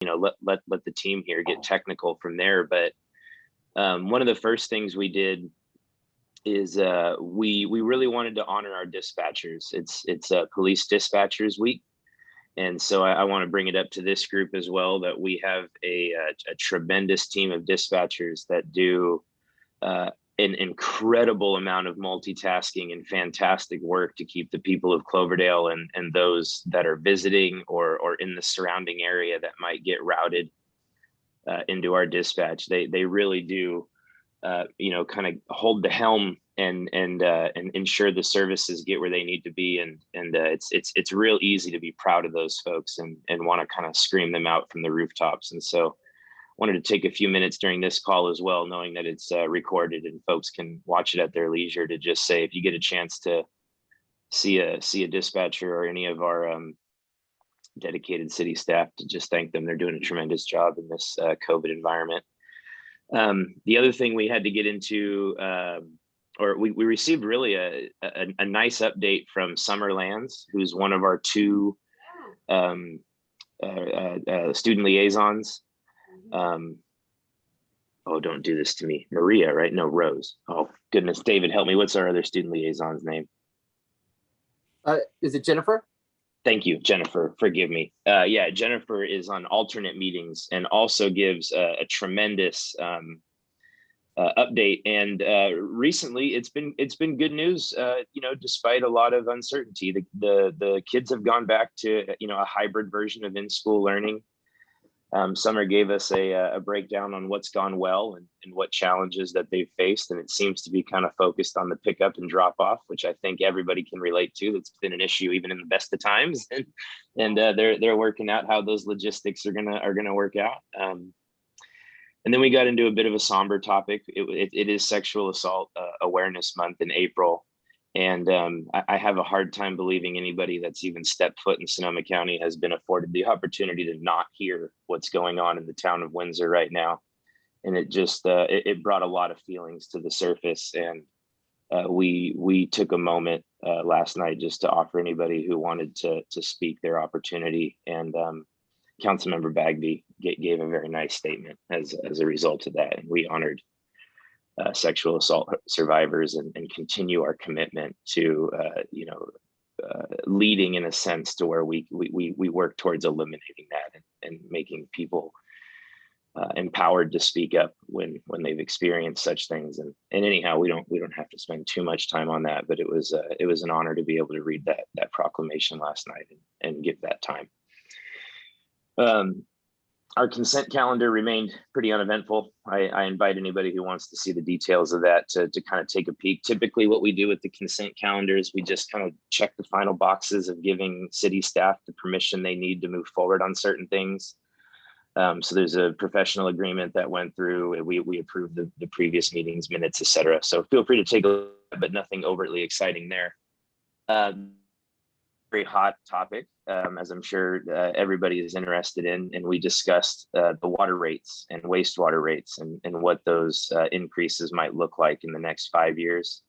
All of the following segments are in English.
let the team here get technical from there. But one of the first things we did is we really wanted to honor our dispatchers. It's Police Dispatchers Week. And so I want to bring it up to this group as well, that we have a tremendous team of dispatchers that do an incredible amount of multitasking and fantastic work to keep the people of Cloverdale and those that are visiting or in the surrounding area that might get routed into our dispatch. They really do, kind of hold the helm and ensure the services get where they need to be. And it's real easy to be proud of those folks and want to kind of scream them out from the rooftops. And so wanted to take a few minutes during this call as well, knowing that it's recorded and folks can watch it at their leisure, to just say, if you get a chance to see a dispatcher or any of our dedicated city staff, to just thank them. They're doing a tremendous job in this COVID environment. The other thing we had to get into, or we received really a nice update from Summerlands, who's one of our two student liaisons. Oh, don't do this to me. Maria, right? No, Rose. Oh, goodness. David, help me. What's our other student liaison's name? Is it Jennifer? Thank you, Jennifer. Forgive me. Yeah, Jennifer is on alternate meetings and also gives a tremendous update. And recently, it's been good news. Despite a lot of uncertainty, the kids have gone back to a hybrid version of in-school learning. Summer gave us a breakdown on what's gone well and what challenges that they've faced, and it seems to be kind of focused on the pickup and drop off, which I think everybody can relate to. That's been an issue even in the best of times, and they're working out how those logistics are gonna work out. And then we got into a bit of a somber topic. It is Sexual Assault Awareness Month in April. And I have a hard time believing anybody that's even stepped foot in Sonoma County has been afforded the opportunity to not hear what's going on in the town of Windsor right now. And it just, it brought a lot of feelings to the surface. And we took a moment last night just to offer anybody who wanted to speak their opportunity. And Councilmember Bagby gave a very nice statement as a result of that. And we honored sexual assault survivors and continue our commitment to leading in a sense to where we work towards eliminating that and making people empowered to speak up when they've experienced such things. And anyhow, we don't have to spend too much time on that, but it was an honor to be able to read that proclamation last night and give that time. Our consent calendar remained pretty uneventful. I invite anybody who wants to see the details of that to kind of take a peek. Typically what we do with the consent calendar is we just kind of check the final boxes of giving city staff the permission they need to move forward on certain things. So there's a professional agreement that went through. We approved the previous meetings minutes, et cetera. So feel free to take a look, but nothing overtly exciting there. Very hot topic, as I'm sure everybody is interested in. And we discussed the water rates and wastewater rates and what those increases might look like in the next 5 years.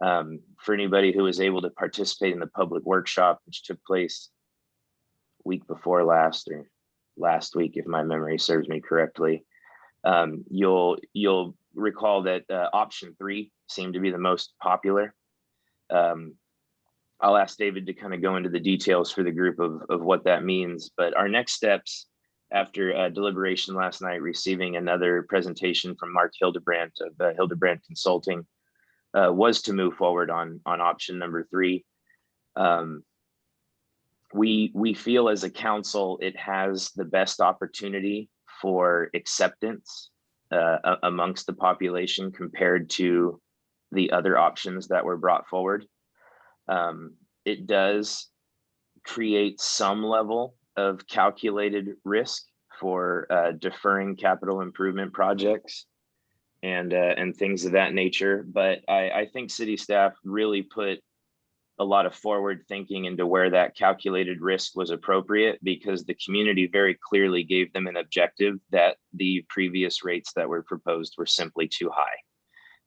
For anybody who was able to participate in the public workshop, which took place week before last, or last week, if my memory serves me correctly, you'll recall that option 3 seemed to be the most popular. I'll ask David to kind of go into the details for the group of what that means. But our next steps after deliberation last night, receiving another presentation from Mark Hildebrandt of Hildebrandt Consulting, was to move forward on option number 3. We feel as a council, it has the best opportunity for acceptance amongst the population compared to the other options that were brought forward. It does create some level of calculated risk for deferring capital improvement projects and things of that nature. But I think city staff really put a lot of forward thinking into where that calculated risk was appropriate, because the community very clearly gave them an objective that the previous rates that were proposed were simply too high.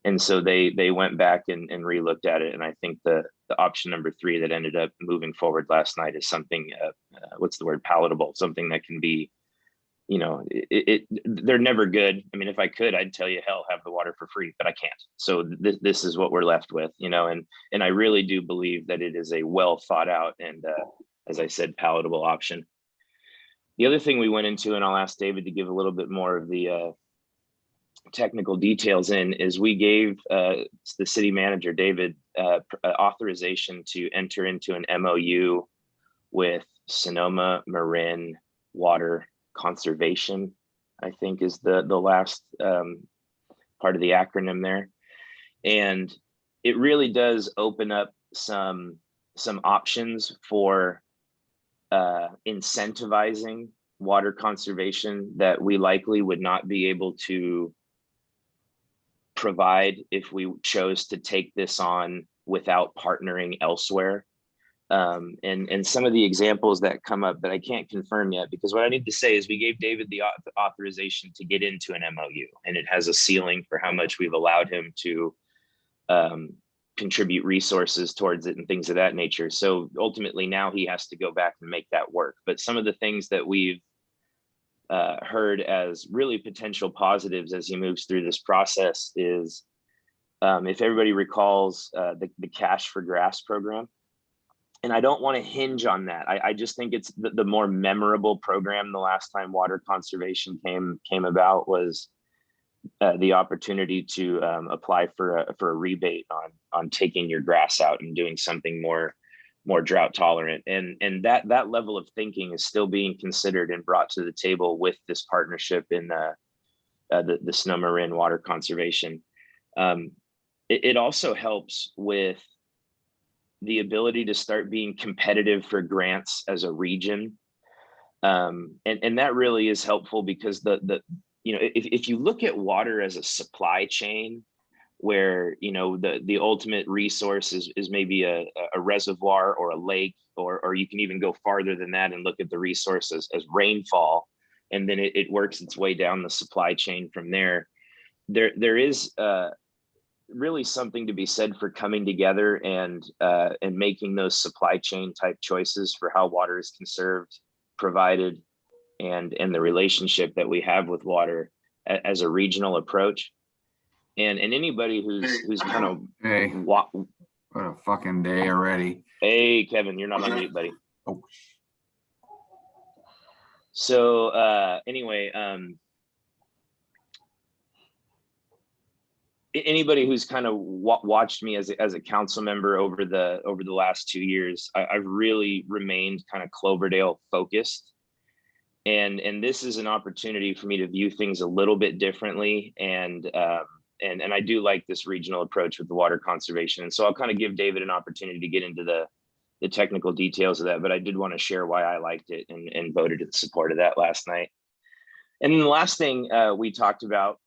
And so they went back and re-looked at it. And I think the option number 3 that ended up moving forward last night is something, what's the word, palatable, something that can be you know, they're never good. I mean, if I could, I'd tell you, hell, have the water for free, but I can't. So this is what we're left with, you know, and I really do believe that it is a well thought out and, as I said, palatable option. The other thing we went into, and I'll ask David to give a little bit more of the technical details in, is we gave the city manager, David, authorization to enter into an MOU with Sonoma Marin Water Conservation, I think is the last part of the acronym there. And it really does open up some options for incentivizing water conservation that we likely would not be able to provide if we chose to take this on without partnering elsewhere. And some of the examples that come up that I can't confirm yet, because what I need to say is we gave David the authorization to get into an MOU, and it has a ceiling for how much we've allowed him to contribute resources towards it and things of that nature. So ultimately now he has to go back and make that work. But some of the things that we've heard as really potential positives as he moves through this process is, if everybody recalls, the Cash for Grass program. And I don't want to hinge on that. I just think it's the more memorable program. The last time water conservation came about was the opportunity to apply for a rebate on taking your grass out and doing something more drought tolerant. And that level of thinking is still being considered and brought to the table with this partnership in the Sonoma Marin Water Conservation. It also helps with the ability to start being competitive for grants as a region. And that really is helpful because you know, if you look at water as a supply chain, where, you know, the ultimate resource is maybe a reservoir or a lake, or you can even go farther than that and look at the resources as rainfall, and then it works its way down the supply chain from there. There is really something to be said for coming together and making those supply chain type choices for how water is conserved, provided, and the relationship that we have with water as a regional approach. And anybody who's kind of, hey, what a fucking day already. Hey, Kevin, you're not on mute, buddy. Oh. So anyway, anybody who's kind of watched me as a council member over the last 2 years, I've really remained kind of Cloverdale focused. And this is an opportunity for me to view things a little bit differently. And I do like this regional approach with the water conservation. And so I'll kind of give David an opportunity to get into the technical details of that, but I did want to share why I liked it and voted in support of that last night. And then the last thing we talked about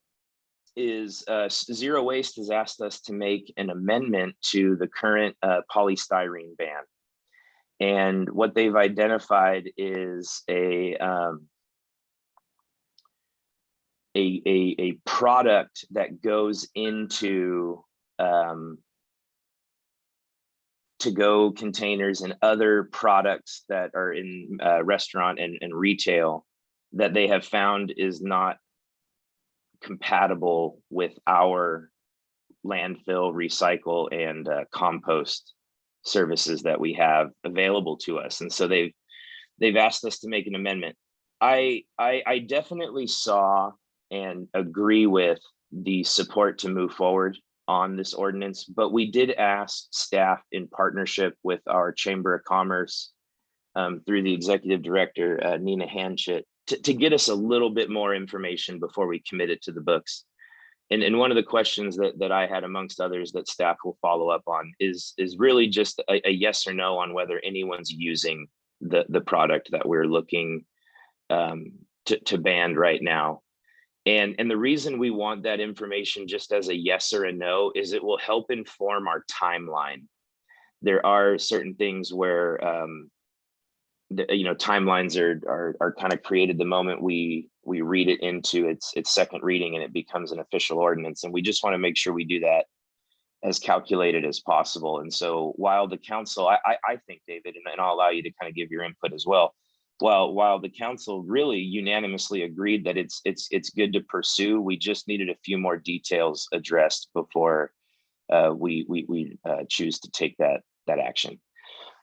is Zero Waste has asked us to make an amendment to the current polystyrene ban. And what they've identified is a product that goes into to-go containers and other products that are in restaurant and retail that they have found is not compatible with our landfill, recycle, and compost services that we have available to us. And so they've asked us to make an amendment. I definitely saw and agree with the support to move forward on this ordinance, but we did ask staff in partnership with our Chamber of Commerce through the executive director, Nina Hanchett, to get us a little bit more information before we commit it to the books. And one of the questions that I had, amongst others, that staff will follow up on is really just a yes or no on whether anyone's using the product that we're looking to ban right now. And the reason we want that information just as a yes or a no is it will help inform our timeline. There are certain things where timelines are kind of created the moment we read it into its second reading and it becomes an official ordinance. And we just want to make sure we do that as calculated as possible. And so while the council, I think, David, and I'll allow you to kind of give your input as well, while the council really unanimously agreed that it's good to pursue, we just needed a few more details addressed before we choose to take that action.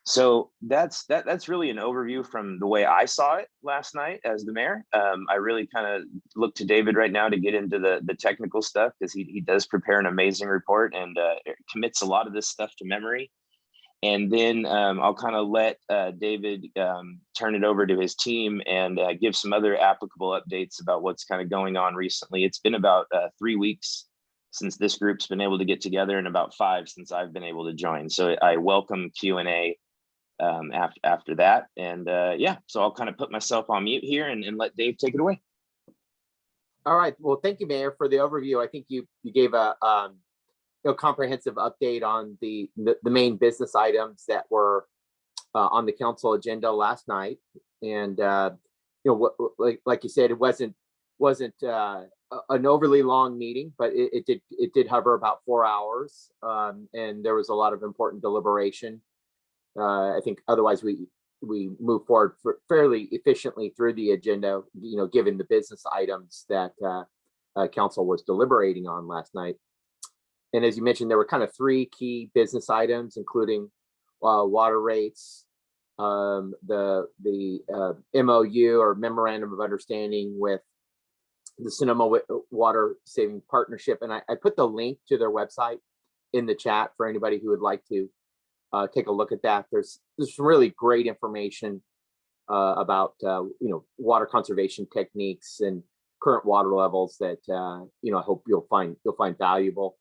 So that's really an overview from the way I saw it last night as the mayor. I really kind of look to David right now to get into the technical stuff, because he does prepare an amazing report and commits a lot of this stuff to memory. And then I'll kind of let David turn it over to his team and give some other applicable updates about what's kind of going on recently. It's been about 3 weeks since this group's been able to get together, and about 5 since I've been able to join. So I welcome Q&A after that. And yeah, so I'll kind of put myself on mute here and let Dave take it away. All right. Well, thank you, Mayor, for the overview. I think you gave a comprehensive update on the main business items that were on the council agenda last night. And like you said, it wasn't an overly long meeting, but it did hover about 4 hours, and there was a lot of important deliberation. I think otherwise we move forward fairly efficiently through the agenda, given the business items that council was deliberating on last night. And as you mentioned, there were kind of 3 key business items, including water rates, the MOU or Memorandum of Understanding with the Sonoma Water Saving Partnership. And I put the link to their website in the chat for anybody who would like to take a look at that. There's some really great information about water conservation techniques and current water levels that I hope you'll find valuable.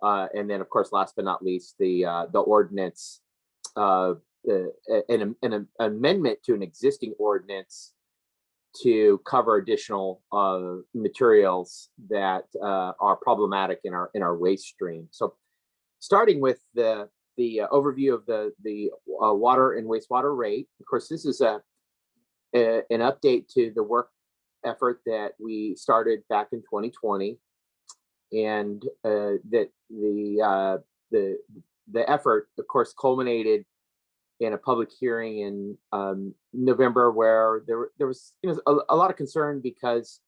And then, of course, last but not least, the ordinance, an amendment to an existing ordinance to cover additional materials that are problematic in our waste stream. So, starting with the overview of the water and wastewater rate. Of course, this is an update to the work effort that we started back in 2020, and that the effort, of course, culminated in a public hearing in November, where there was a lot of concern because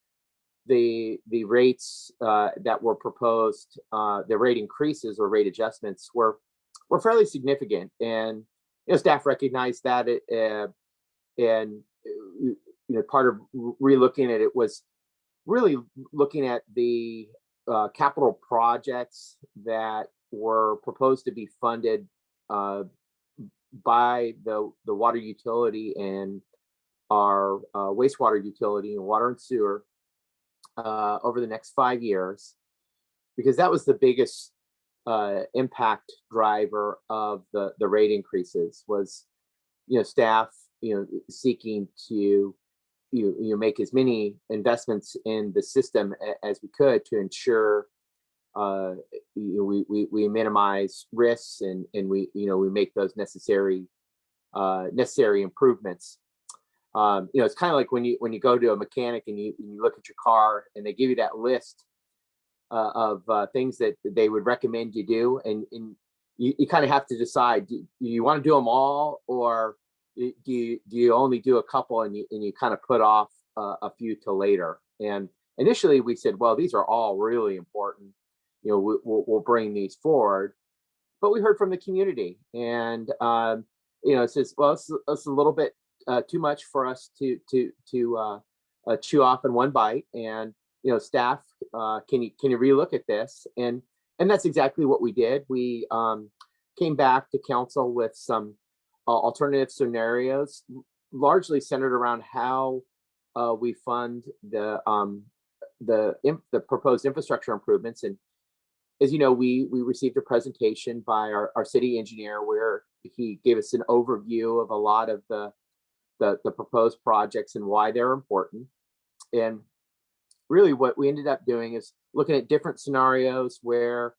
the rates that were proposed, the rate increases or rate adjustments were fairly significant, and staff recognized that and part of relooking at it was really looking at the capital projects that were proposed to be funded by the water utility and our wastewater utility and water and sewer over the next 5 years, because that was the biggest impact driver of the rate increases. Was staff seeking to make as many investments in the system as we could to ensure we minimize risks and we make those necessary improvements. It's kind of like when you go to a mechanic and you look at your car and they give you that list of things that they would recommend you do, and you kind of have to decide, do you want to do them all, or do you only do a couple and you kind of put off a few till later? And initially we said, well, these are all really important, we'll bring these forward. But we heard from the community, and it says, well, it's a little bit too much for us to chew off in one bite, and staff, can you relook at this? And that's exactly what we did. We came back to council with some alternative scenarios, largely centered around how we fund the proposed infrastructure improvements. And as you know, we received a presentation by our city engineer where he gave us an overview of a lot of the proposed projects and why they're important. And really what we ended up doing is looking at different scenarios where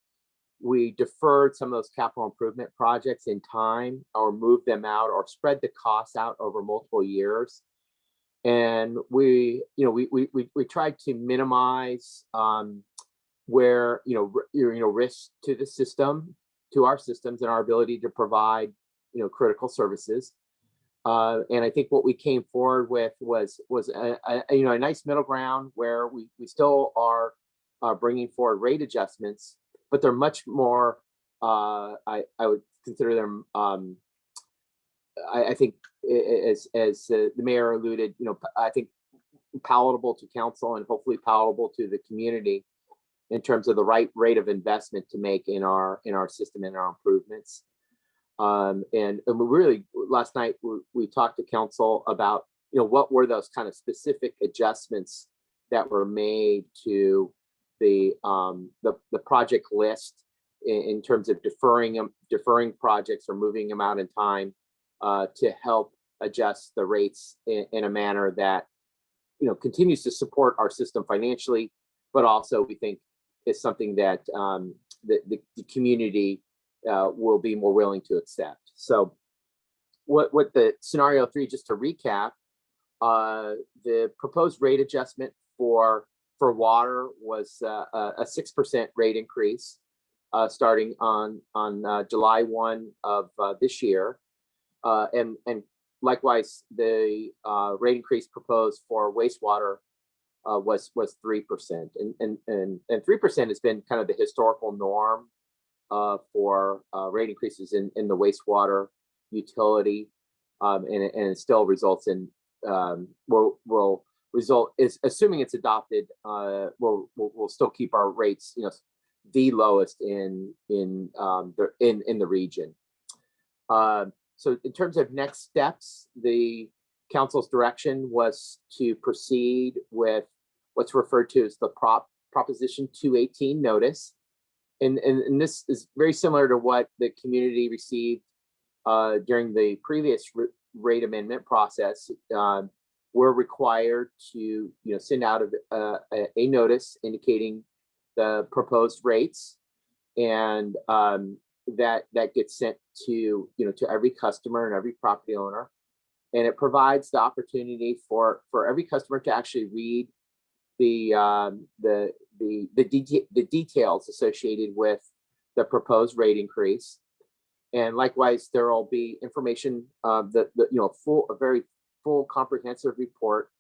we deferred some of those capital improvement projects in time, or moved them out, or spread the costs out over multiple years. And we tried to minimize where risk to the system, to our systems, and our ability to provide critical services. And I think what we came forward with was a nice middle ground where we still are bringing forward rate adjustments, but they're much more, I would consider them, I think as the mayor alluded, I think palatable to council and hopefully palatable to the community in terms of the right rate of investment to make in our system and our improvements. And we really, last night, we talked to council about, what were those kind of specific adjustments that were made to the project list in terms of deferring projects or moving them out in time to help adjust the rates in a manner that, continues to support our system financially, but also we think is something that the community will be more willing to accept. So what the scenario 3, just to recap, the proposed rate adjustment for water was a 6% rate increase starting on July 1 of this year. And likewise, the rate increase proposed for wastewater was 3%. And 3% has been kind of the historical norm for rate increases in the wastewater utility, and it still results in will result is assuming it's adopted. We'll still keep our rates, the lowest in the region. So in terms of next steps, the council's direction was to proceed with what's referred to as the Proposition 218 notice. And this is very similar to what the community received during the previous rate amendment process. We're required to send out a notice indicating the proposed rates, and that gets sent to to every customer and every property owner, and it provides the opportunity for every customer to actually read the details associated with the proposed rate increase. And likewise, there will be information, a very full comprehensive report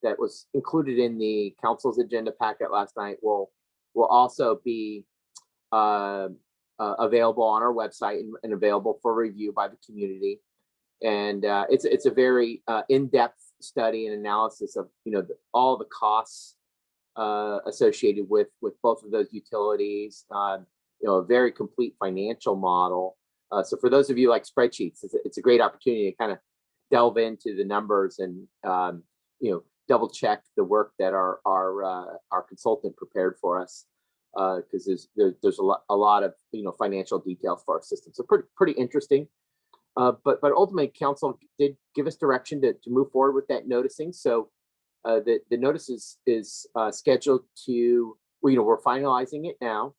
that was included in the council's agenda packet last night will also be available on our website and available for review by the community. And it's a very in-depth study and analysis of all the costs associated with both of those utilities. A very complete financial model. So for those of you like spreadsheets, it's a great opportunity to kind of delve into the numbers and double check the work that our consultant prepared for us, because there's a lot of financial details for our system. So pretty interesting. But ultimately, council did give us direction to move forward with that noticing. So the notice is scheduled to, we're finalizing it now,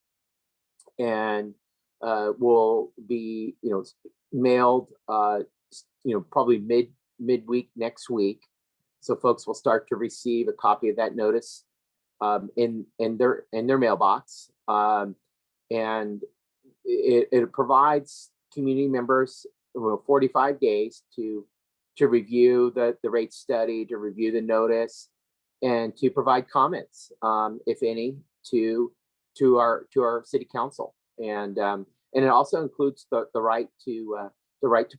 and will be mailed probably midweek next week. So folks will start to receive a copy of that notice in their mailbox, and it provides community members 45 days to review the rate study, to review the notice, and to provide comments, if any, to our city council. And it also includes the right to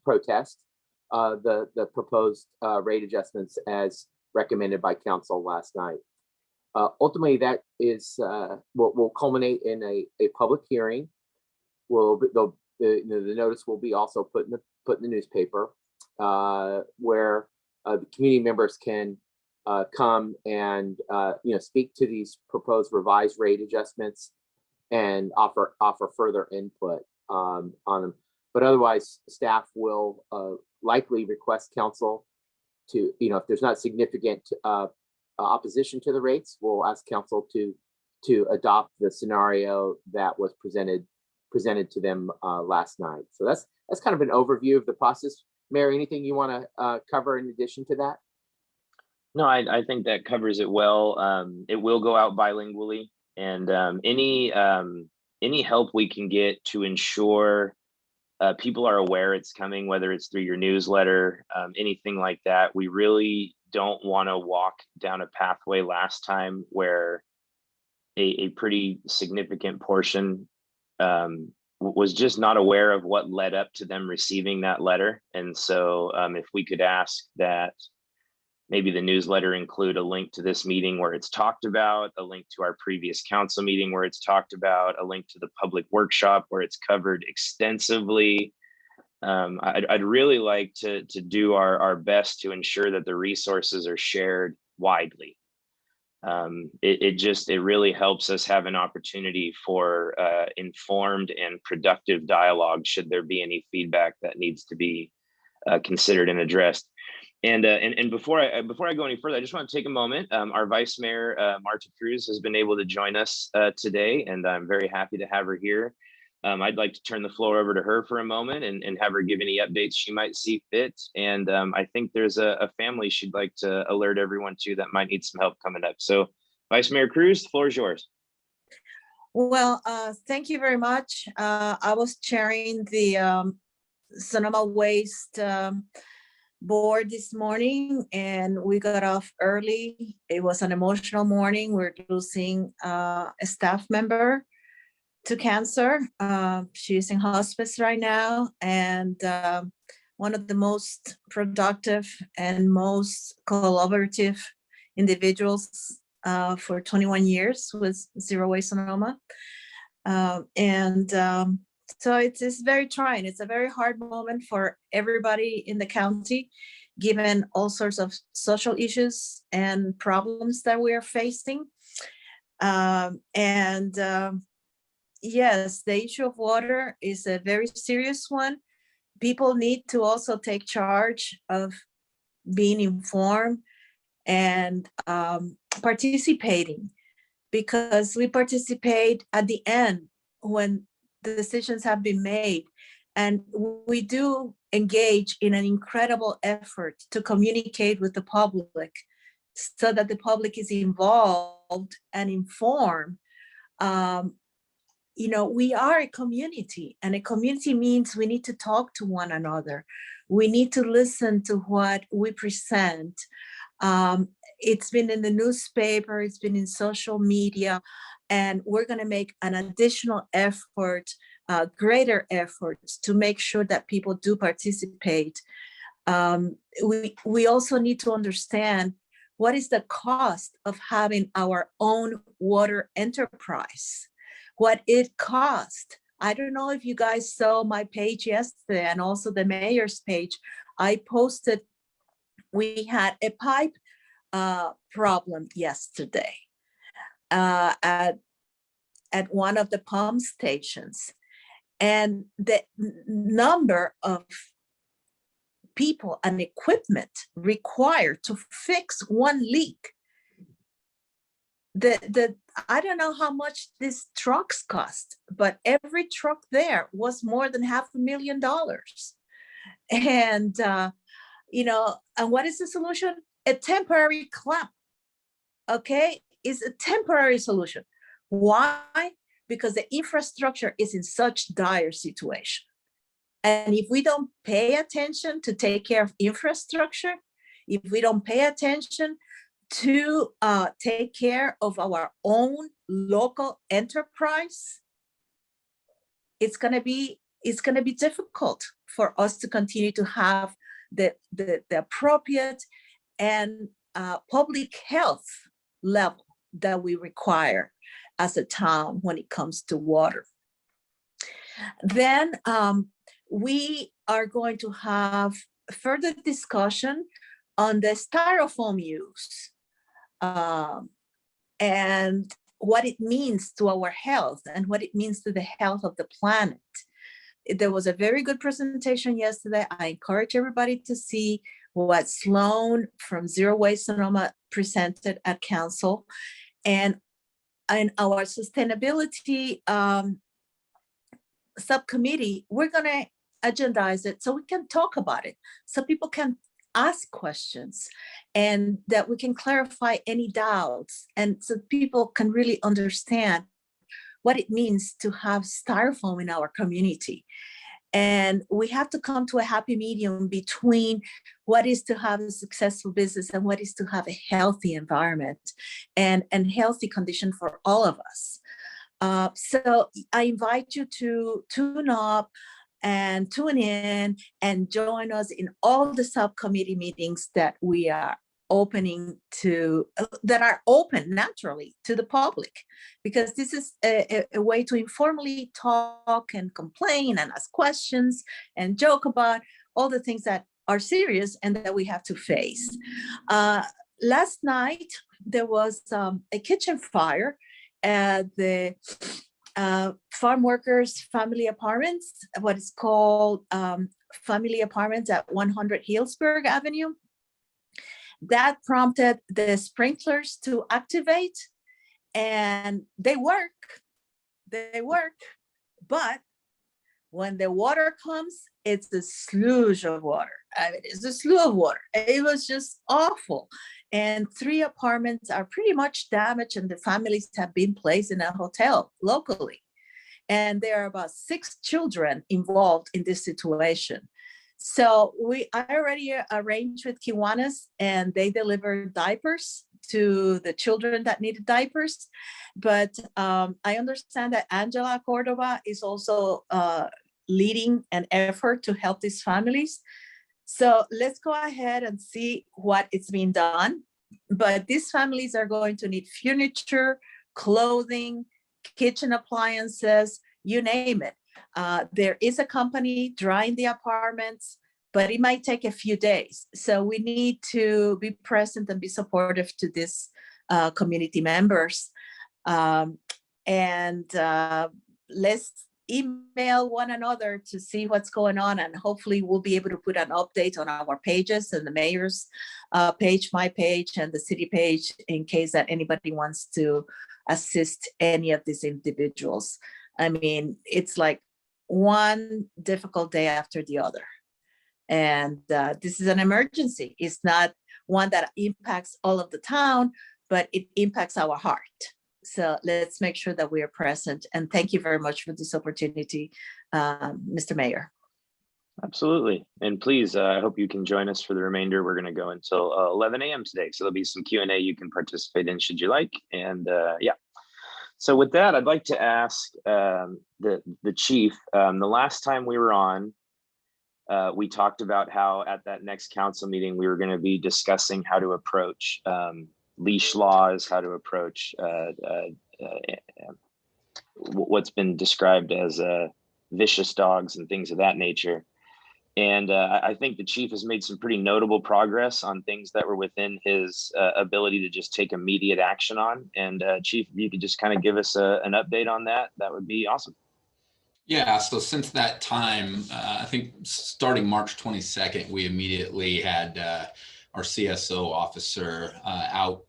protest the proposed rate adjustments as recommended by council last night. Ultimately, that is will culminate in a public hearing. The notice will be also put in the newspaper, where the community members can come and speak to these proposed revised rate adjustments and offer further input on them. But otherwise, staff will likely request council to, if there's not significant opposition to the rates, we'll ask council to adopt the scenario that was presented to them last night. So that's kind of an overview of the process. Mayor, anything you want to cover in addition to that? No, I think that covers it well. It will go out bilingually, and any help we can get to ensure people are aware it's coming, whether it's through your newsletter, anything like that. We really don't want to walk down a pathway last time where a pretty significant portion was just not aware of what led up to them receiving that letter. And so if we could ask that maybe the newsletter include a link to this meeting where it's talked about, a link to our previous council meeting where it's talked about, a link to the public workshop where it's covered extensively. I'd really like to do our best to ensure that the resources are shared widely. It really helps us have an opportunity for informed and productive dialogue should there be any feedback that needs to be considered and addressed. And before I go any further, I just want to take a moment. Our Vice Mayor, Marta Cruz, has been able to join us today, and I'm very happy to have her here. I'd like to turn the floor over to her for a moment and have her give any updates she might see fit. And I think there's a family she'd like to alert everyone to that might need some help coming up. So Vice Mayor Cruz, the floor is yours. Well, thank you very much. I was chairing the Sonoma Waste board this morning, and we got off early. It was an emotional morning. We're losing a staff member to cancer. She's in hospice right now, and one of the most productive and most collaborative individuals for 21 years with Zero Waste Sonoma. So it's very trying. It's a very hard moment for everybody in the county, given all sorts of social issues and problems that we are facing. Yes, the issue of water is a very serious one. People need to also take charge of being informed and participating, because we participate at the end when the decisions have been made. And we do engage in an incredible effort to communicate with the public so that the public is involved and informed. We are a community, and a community means we need to talk to one another. We need to listen to what we present. It's been in the newspaper, it's been in social media, and we're going to make an additional effort, greater efforts to make sure that people do participate. We also need to understand what is the cost of having our own water enterprise, what it costs. I don't know if you guys saw my page yesterday and also the mayor's page. I posted, we had a pipe problem yesterday at one of the pump stations, and the number of people and equipment required to fix one leak. I don't know how much these trucks cost, but every truck there was more than $500,000. And and what is the solution? A temporary clamp. Okay, it's a temporary solution. Why? Because the infrastructure is in such dire situation. And if we don't pay attention to take care of infrastructure, if we don't pay attention to take care of our own local enterprise, it's gonna be difficult for us to continue to have the appropriate and public health level that we require as a town when it comes to water. Then we are going to have further discussion on the styrofoam use and what it means to our health and what it means to the health of the planet. There was a very good presentation yesterday. I encourage everybody to see what Sloan from Zero Waste Sonoma presented at council. And in our sustainability subcommittee, we're gonna agendize it so we can talk about it, so people can ask questions and that we can clarify any doubts, and so people can really understand what it means to have styrofoam in our community. And we have to come to a happy medium between what is to have a successful business and what is to have a healthy environment and healthy condition for all of us. So I invite you to tune up and tune in and join us in all the subcommittee meetings that we are opening to, that are open naturally to the public, because this is a way to informally talk and complain and ask questions and joke about all the things that are serious and that we have to face. Last night, there was a kitchen fire at the farm workers family apartments, what is called family apartments at 100 Hillsburg Avenue. That prompted the sprinklers to activate, and they work, but when the water comes, it's a sluice of water. I mean, it's a slew of water. It was just awful. And 3 apartments are pretty much damaged, and the families have been placed in a hotel locally. And there are about 6 children involved in this situation. So I already arranged with Kiwanis, and they delivered diapers to the children that needed diapers. But I understand that Angela Cordova is also leading an effort to help these families. So let's go ahead and see what is being done. But these families are going to need furniture, clothing, kitchen appliances, you name it. There is a company drying the apartments, but it might take a few days. So we need to be present and be supportive to these community members. Let's email one another to see what's going on, and hopefully we'll be able to put an update on our pages, and the mayor's page, my page, and the city page, in case that anybody wants to assist any of these individuals. I mean, it's like one difficult day after the other. And this is an emergency. It's not one that impacts all of the town, but it impacts our heart. So let's make sure that we are present. And thank you very much for this opportunity, Mr. Mayor. Absolutely. And please, I hope you can join us for the remainder. We're going to go until 11 a.m. today. So there'll be some Q&A you can participate in should you like. And yeah. So with that, I'd like to ask the chief, the last time we were on, we talked about how at that next council meeting, we were going to be discussing how to approach leash laws, how to approach what's been described as vicious dogs and things of that nature. And I think the chief has made some pretty notable progress on things that were within his ability to just take immediate action on. And Chief, if you could just kind of give us an update on that, that would be awesome. Yeah, so since that time, I think starting March 22nd, we immediately had our CSO officer out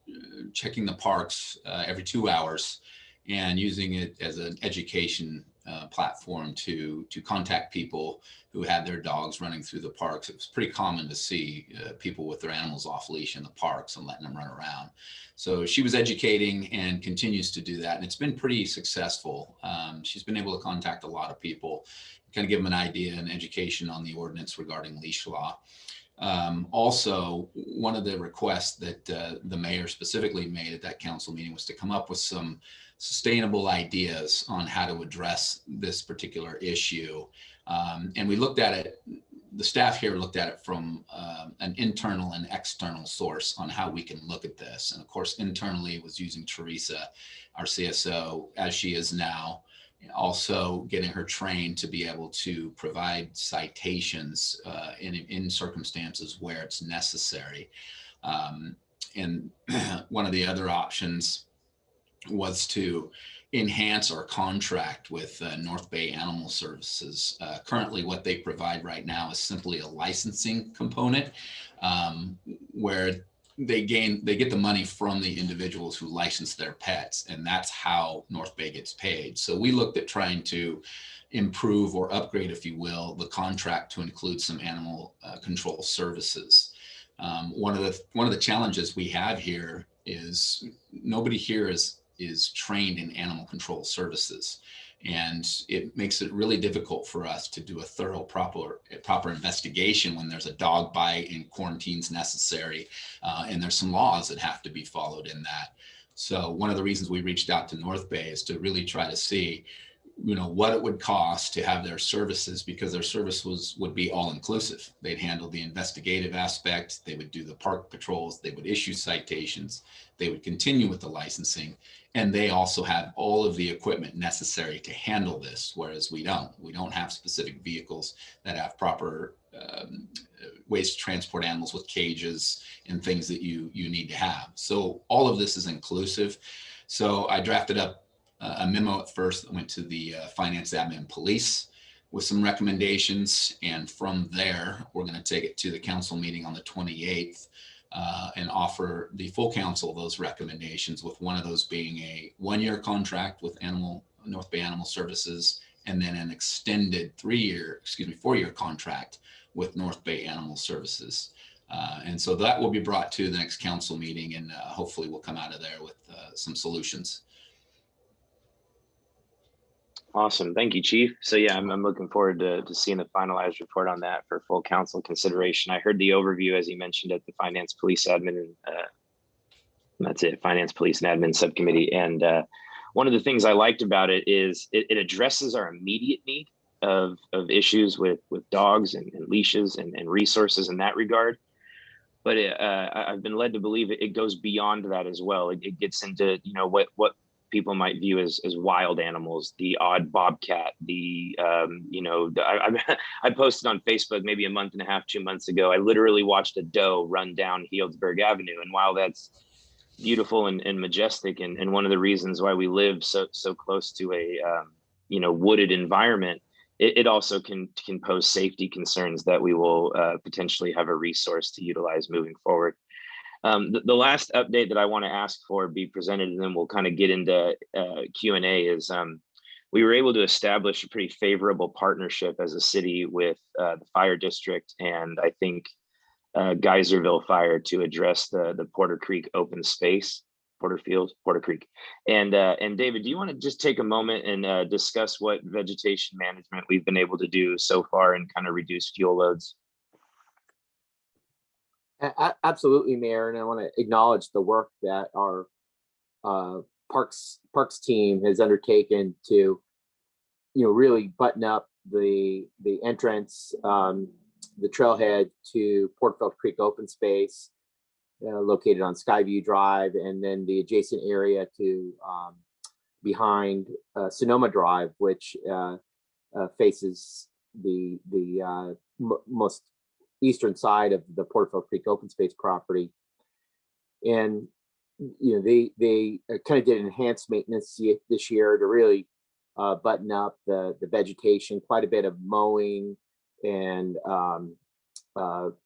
checking the parks every 2 hours and using it as an education platform to contact people who had their dogs running through the parks. It was pretty common to see people with their animals off leash in the parks and letting them run around. So she was educating and continues to do that. And it's been pretty successful. She's been able to contact a lot of people, kind of give them an idea and education on the ordinance regarding leash law. Also, one of the requests that the mayor specifically made at that council meeting was to come up with some sustainable ideas on how to address this particular issue. And we looked at it, the staff here looked at it from an internal and external source on how we can look at this. And of course, internally was using Teresa, our CSO, as she is now, also getting her trained to be able to provide citations in circumstances where it's necessary. And one of the other options was to enhance our contract with North Bay Animal Services. Currently, what they provide right now is simply a licensing component where they get the money from the individuals who license their pets, and that's how North Bay gets paid. So we looked at trying to improve or upgrade, if you will, the contract to include some animal control services. One of the challenges we have here is nobody here is trained in animal control services. And it makes it really difficult for us to do a thorough, proper investigation when there's a dog bite and quarantine's necessary. And there's some laws that have to be followed in that. So one of the reasons we reached out to North Bay is to really try to see, what it would cost to have their services, because their service would be all inclusive. They'd handle the investigative aspect, they would do the park patrols, they would issue citations, they would continue with the licensing, and they also have all of the equipment necessary to handle this, whereas we don't have specific vehicles that have proper ways to transport animals with cages and things that you need to have. So all of this is inclusive. So I drafted up a memo at first that went to the finance, admin, police with some recommendations. And from there, we're going to take it to the council meeting on the 28th and offer the full council those recommendations, with one of those being a 1-year contract with North Bay Animal Services, and then an extended 4-year contract with North Bay Animal Services. And so that will be brought to the next council meeting, and hopefully we'll come out of there with some solutions. Awesome. Thank you, Chief. So yeah, I'm looking forward to seeing the finalized report on that for full council consideration. I heard the overview, as you mentioned, at the Finance, Police, Admin, and that's it, Finance, Police, and Admin Subcommittee. And one of the things I liked about it is it addresses our immediate need of issues with dogs and leashes and resources in that regard. But I've been led to believe it goes beyond that as well. It gets into, what people might view as wild animals, the odd bobcat, I posted on Facebook maybe a month and a half, 2 months ago. I literally watched a doe run down Healdsburg Avenue. And while that's beautiful and majestic, and one of the reasons why we live so close to a wooded environment, it also can pose safety concerns that we will potentially have a resource to utilize moving forward. The last update that I want to ask for be presented, and then we'll kind of get into Q&A, is we were able to establish a pretty favorable partnership as a city with the fire district and I think Geyserville Fire to address the Porter Creek open space, Porter Creek. And David, do you want to just take a moment and discuss what vegetation management we've been able to do so far and kind of reduce fuel loads? Absolutely, Mayor, and I want to acknowledge the work that our parks team has undertaken to, really button up the entrance, the trailhead to Porterfield Creek open space, located on Skyview Drive, and then the adjacent area to behind Sonoma Drive, which faces the most eastern side of the Porterfield Creek open space property. And they kind of did enhanced maintenance this year to really button up the vegetation, quite a bit of mowing and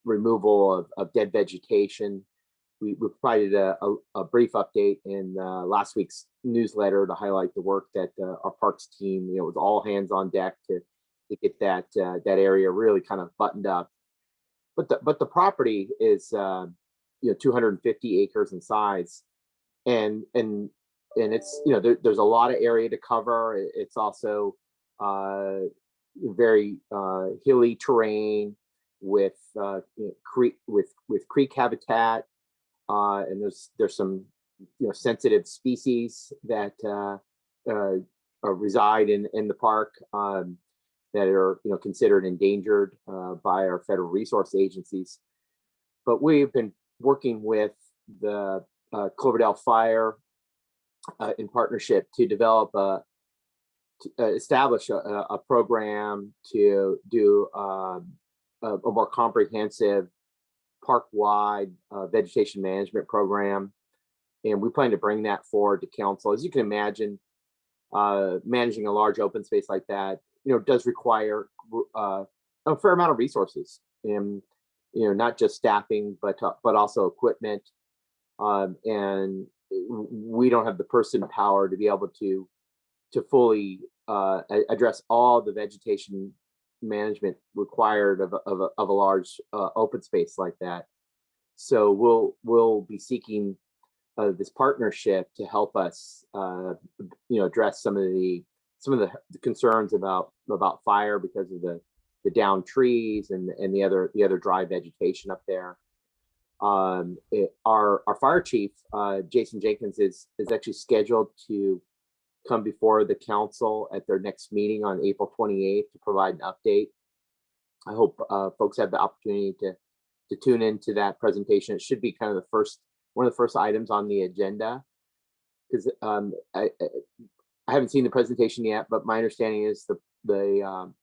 removal of dead vegetation. We provided a brief update in last week's newsletter to highlight the work that our parks team, it was all hands on deck to get that area really kind of buttoned up. But the property is 250 acres in size, and it's there's a lot of area to cover. It's also very hilly terrain with creek habitat, and there's some sensitive species that reside in the park. That are considered endangered by our federal resource agencies. But we've been working with the Cloverdale Fire in partnership to develop establish a program to do a more comprehensive park-wide vegetation management program, and we plan to bring that forward to council. As you can imagine, managing a large open space like that does require a fair amount of resources, and not just staffing, but also equipment. And we don't have the person power to be able to fully address all the vegetation management required of a large open space like that. So we'll be seeking this partnership to help us, address some of the some of the concerns about fire because of the downed trees and the other dry vegetation up there. Our fire chief, Jason Jenkins, is actually scheduled to come before the council at their next meeting on April 28th to provide an update. I hope folks have the opportunity to tune into that presentation. It should be kind of one of the first items on the agenda, because I haven't seen the presentation yet, but my understanding is the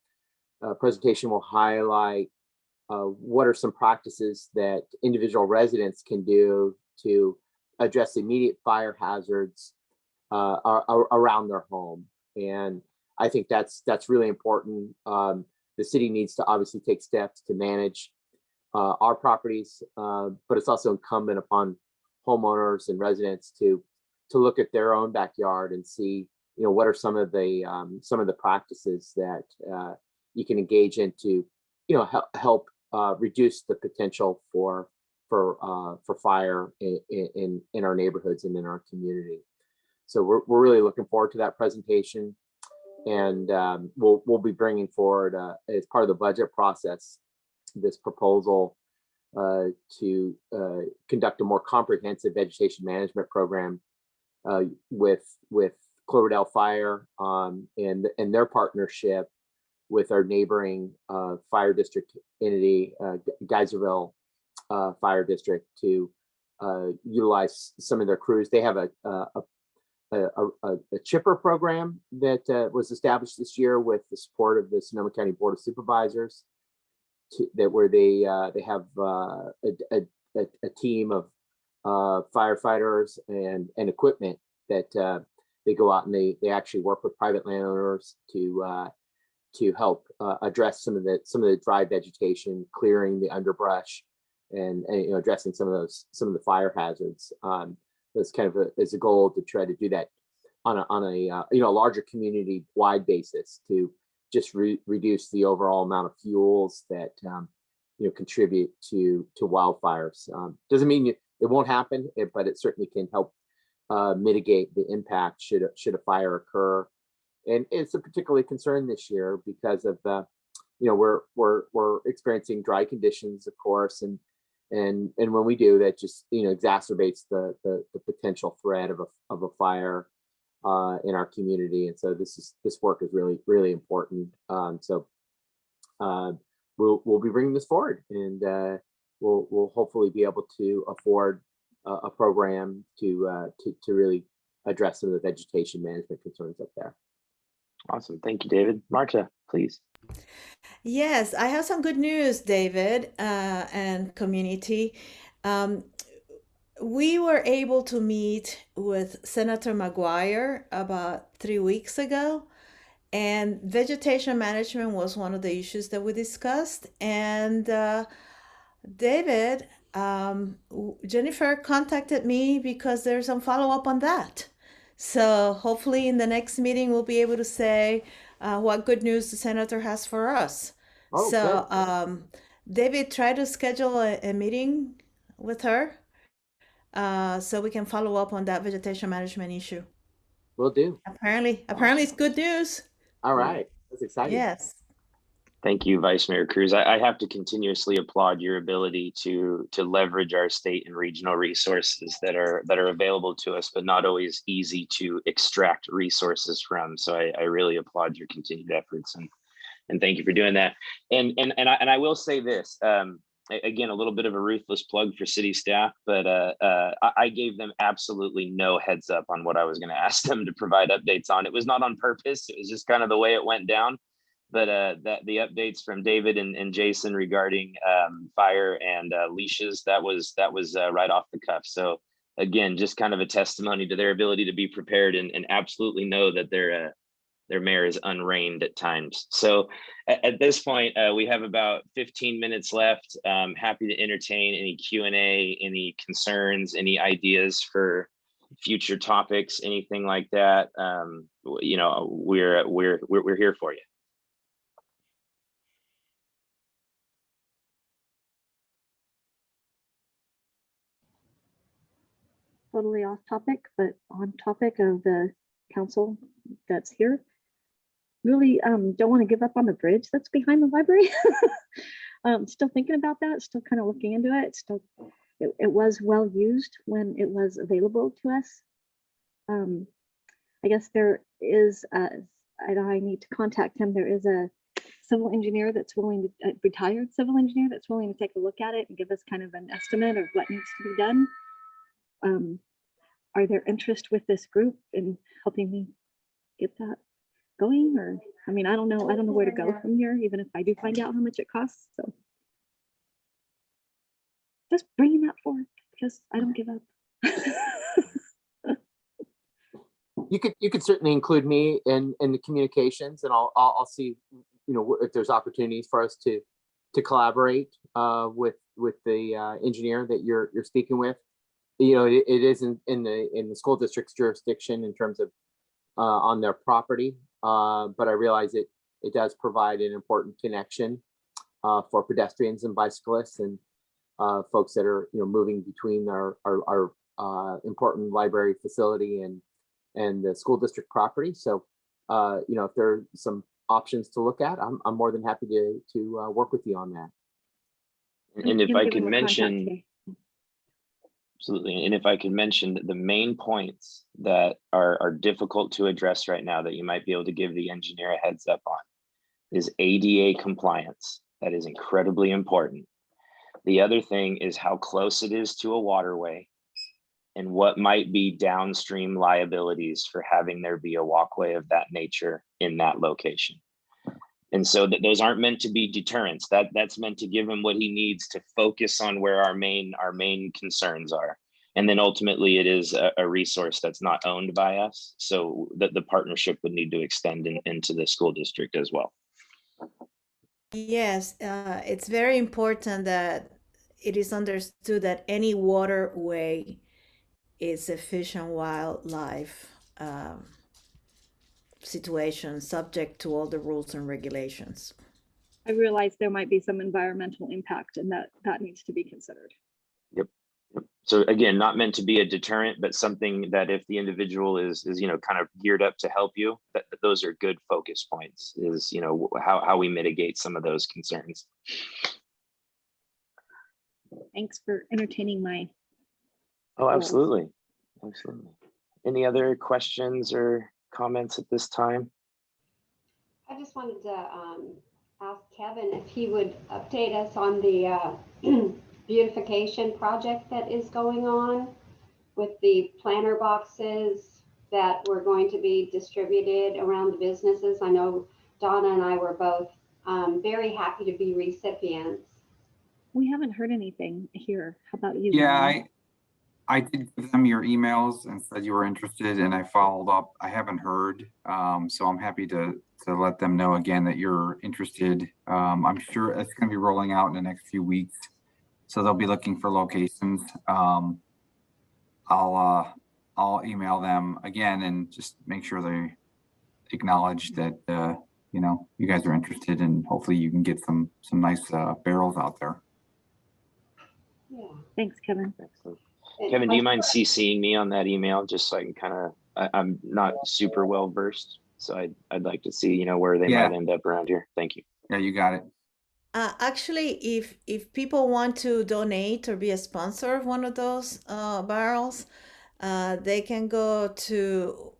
presentation will highlight what are some practices that individual residents can do to address immediate fire hazards around their home. And I think that's really important. The city needs to obviously take steps to manage our properties, but it's also incumbent upon homeowners and residents to look at their own backyard and see, what are some of the practices that you can engage in to, help reduce the potential for fire in our neighborhoods and in our community. So we're really looking forward to that presentation, and we'll be bringing forward as part of the budget process this proposal to conduct a more comprehensive vegetation management program with Cloverdale Fire and their partnership with our neighboring fire district entity, Geyserville Fire District, to utilize some of their crews. They have a chipper program that was established this year with the support of the Sonoma County Board of Supervisors, where they have a team of firefighters and equipment that they go out and they actually work with private landowners to help address some of the dry vegetation, clearing the underbrush, and addressing some of the fire hazards. That's kind of is a goal to try to do that on a larger community wide basis to just reduce the overall amount of fuels that contribute to wildfires. Doesn't mean it won't happen, but it certainly can help mitigate the impact should a fire occur. And it's a particularly concern this year because of the, we're experiencing dry conditions, of course, and when we do, that just exacerbates the potential threat of a fire in our community. And so this work is really important. So we'll be bringing this forward, and we'll hopefully be able to afford a program to really address some of the vegetation management concerns up there. Awesome. Thank you, David. Marta, please. Yes, I have some good news, David, and community. We were able to meet with Senator McGuire about 3 weeks ago, and vegetation management was one of the issues that we discussed. And David, Jennifer contacted me because there's some follow-up on that. So hopefully in the next meeting, we'll be able to say what good news the senator has for us. Oh, So David, try to schedule a meeting with her so we can follow up on that vegetation management issue. Will do. Apparently it's good news. All right. That's exciting. Yes. Thank you, Vice Mayor Cruz. I have to continuously applaud your ability to leverage our state and regional resources that are available to us, but not always easy to extract resources from. So I really applaud your continued efforts, and thank you for doing that. And I will say this, again, a little bit of a ruthless plug for city staff, but I gave them absolutely no heads up on what I was going to ask them to provide updates on. It was not on purpose. It was just kind of the way it went down. But the updates from David and Jason regarding fire and leashes, that was right off the cuff. So again, just kind of a testimony to their ability to be prepared and absolutely know that their mayor is unreined at times. So at this point, we have about 15 minutes left. Happy to entertain any Q&A, any concerns, any ideas for future topics, anything like that. We're here for you. Totally off topic, but on topic of the council that's here. really don't want to give up on the bridge that's behind the library. Still thinking about that, still kind of looking into it. It was well used when it was available to us. I guess there is, I need to contact him. There is a civil engineer that's willing to, a retired civil engineer that's willing to take a look at it and give us kind of an estimate of what needs to be done. Are there interest with this group in helping me get that going? Or, I mean, I don't know where to go from here, even if I do find out how much it costs. So just bringing that forward because I don't give up. You could certainly include me in the communications, and I'll see, you know, if there's opportunities for us to collaborate with the engineer that you're speaking with. You know, it isn't in the school district's jurisdiction in terms of on their property, but I realize it does provide an important connection for pedestrians and bicyclists and folks that are, you know, moving between our important library facility and the school district property. So, you know, if there are some options to look at, I'm more than happy to work with you on that. And if I could mention, absolutely, and if I could mention that the main points that are difficult to address right now that you might be able to give the engineer a heads up on is ADA compliance. That is incredibly important. The other thing is how close it is to a waterway and what might be downstream liabilities for having there be a walkway of that nature in that location. And so that those aren't meant to be deterrents. That's meant to give him what he needs to focus on where our main concerns are. And then ultimately it is a resource that's not owned by us. So that the partnership would need to extend into the school district as well. Yes, it's very important that it is understood that any waterway is a fish and wildlife situation subject to all the rules and regulations. I realize there might be some environmental impact and that needs to be considered. Yep. So again, not meant to be a deterrent, but something that if the individual is you know, kind of geared up to help you, that those are good focus points, is, you know, how we mitigate some of those concerns. Thanks for entertaining my. Oh, absolutely. Absolutely. Any other questions or comments at this time? I just wanted to ask Kevin if he would update us on the beautification project that is going on with the planter boxes that were going to be distributed around the businesses. I know Donna and I were both very happy to be recipients. We haven't heard anything here. How about you? Yeah, Ryan? I did give them your emails and said you were interested, and I followed up. I haven't heard, so I'm happy to let them know again that you're interested. I'm sure it's going to be rolling out in the next few weeks, so they'll be looking for locations. I'll email them again and just make sure they acknowledge that you know, you guys are interested, and hopefully you can get some nice barrels out there. Yeah. Thanks, Kevin. Excellent. Kevin, do you mind CCing me on that email just so I can kind of, I'm not super well versed, so I'd like to see, you know, where they might end up around here. Thank you. Yeah, you got it. Actually, if people want to donate or be a sponsor of one of those barrels, they can go to,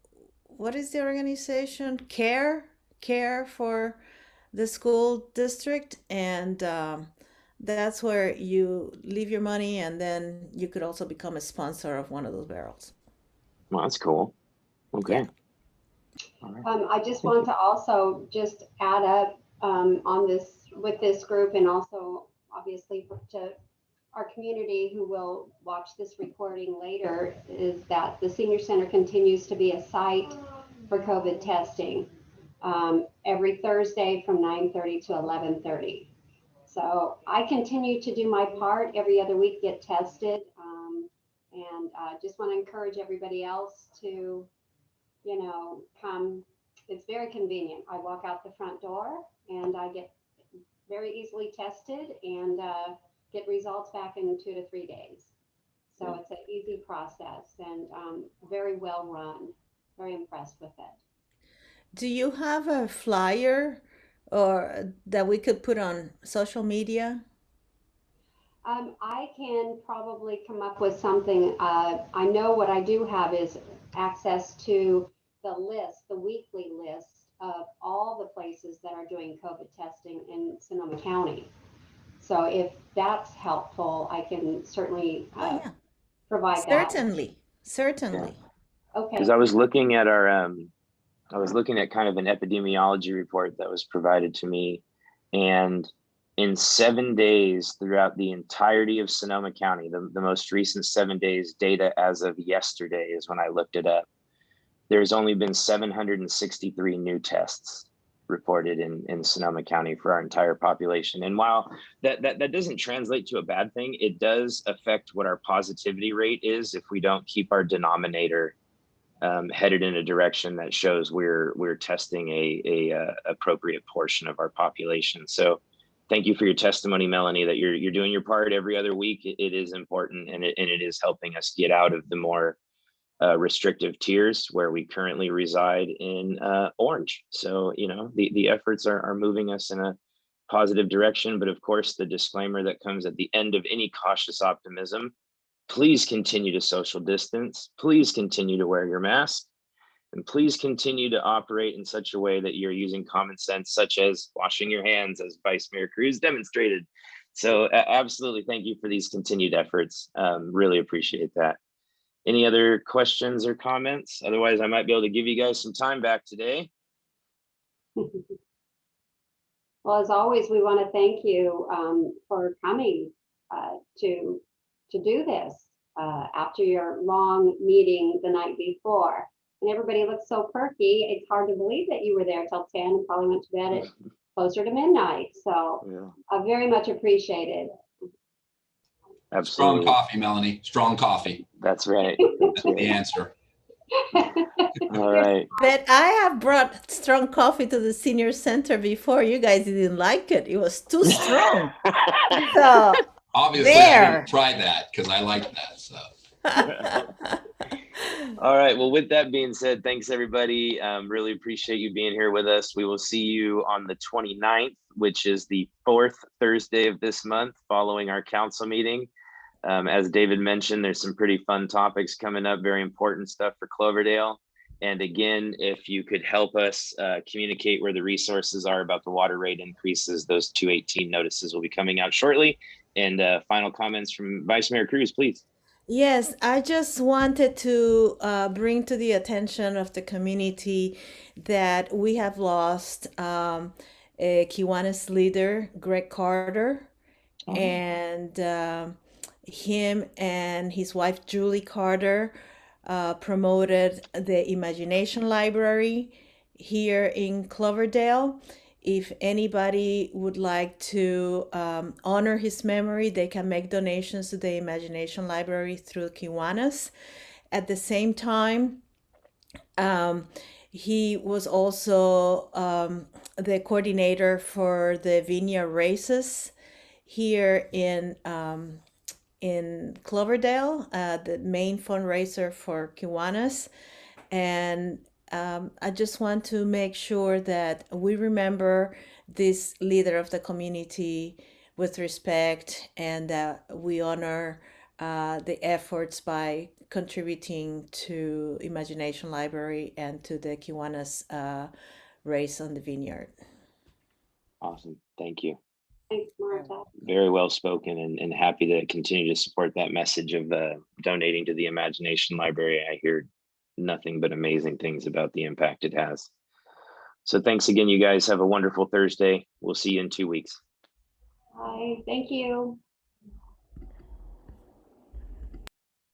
what is the organization? Care for the school district, and that's where you leave your money, and then you could also become a sponsor of one of those barrels. Well, that's cool. Okay. Yeah. All right. I just want to also just add up on this with this group, and also obviously to our community who will watch this recording later, is that the senior center continues to be a site for COVID testing every Thursday from 9:30 to 11:30. So I continue to do my part every other week, get tested, and just want to encourage everybody else to, you know, come. It's very convenient. I walk out the front door and I get very easily tested and get results back in 2 to 3 days. So it's an easy process and very well run. Very impressed with it. Do you have a flyer or that we could put on social media? I can probably come up with something. I know what I do have is access to the list, the weekly list of all the places that are doing COVID testing in Sonoma County. So if that's helpful, I can certainly Oh, yeah. provide that. Certainly, certainly. Okay. Because I was looking at I was looking at kind of an epidemiology report that was provided to me, and in 7 days throughout the entirety of Sonoma County, the most recent 7 days data as of yesterday is when I looked it up, there's only been 763 new tests reported in Sonoma County for our entire population. And while that doesn't translate to a bad thing, it does affect what our positivity rate is if we don't keep our denominator headed in a direction that shows we're testing a appropriate portion of our population. So thank you for your testimony, Melanie, that you're doing your part every other week. It is important, and it is helping us get out of the more restrictive tiers where we currently reside in orange. So, you know, the efforts are moving us in a positive direction. But of course, the disclaimer that comes at the end of any cautious optimism: please continue to social distance, please continue to wear your mask, and please continue to operate in such a way that you're using common sense, such as washing your hands, as Vice Mayor Cruz demonstrated. So absolutely, thank you for these continued efforts. Really appreciate that. Any other questions or comments? Otherwise, I might be able to give you guys some time back today. Well, as always, we want to thank you for coming to do this after your long meeting the night before. And everybody looks so perky. It's hard to believe that you were there till 10 and probably went to bed at closer to midnight. So very much appreciated. Absolutely. Strong coffee, Melanie. Strong coffee. That's right. That's The right. answer. All right. But I have brought strong coffee to the senior center before. You guys didn't like it. It was too strong. So Obviously, I there. didn't try that because I like that. So. All right. Well, with that being said, thanks everybody. Really appreciate you being here with us. We will see you on the 29th, which is the 4th Thursday of this month, following our council meeting. As David mentioned, there's some pretty fun topics coming up, very important stuff for Cloverdale. And again, if you could help us communicate where the resources are about the water rate increases, those 218 notices will be coming out shortly. And final comments from Vice Mayor Cruz, please. Yes, I just wanted to bring to the attention of the community that we have lost a Kiwanis leader, Greg Carter, and him and his wife, Julie Carter, promoted the Imagination Library here in Cloverdale. If anybody would like to honor his memory, they can make donations to the Imagination Library through Kiwanis. At the same time, he was also the coordinator for the Vineyard races here in Cloverdale, the main fundraiser for Kiwanis. And I just want to make sure that we remember this leader of the community with respect, and that we honor the efforts by contributing to Imagination Library and to the Kiwanis race on the Vineyard. Awesome. Thank you. Thanks, Martha. Very well spoken, and happy to continue to support that message of donating to the Imagination Library. I hear nothing but amazing things about the impact it has. So thanks again, you guys. Have a wonderful Thursday. We'll see you in 2 weeks. Bye. Thank you.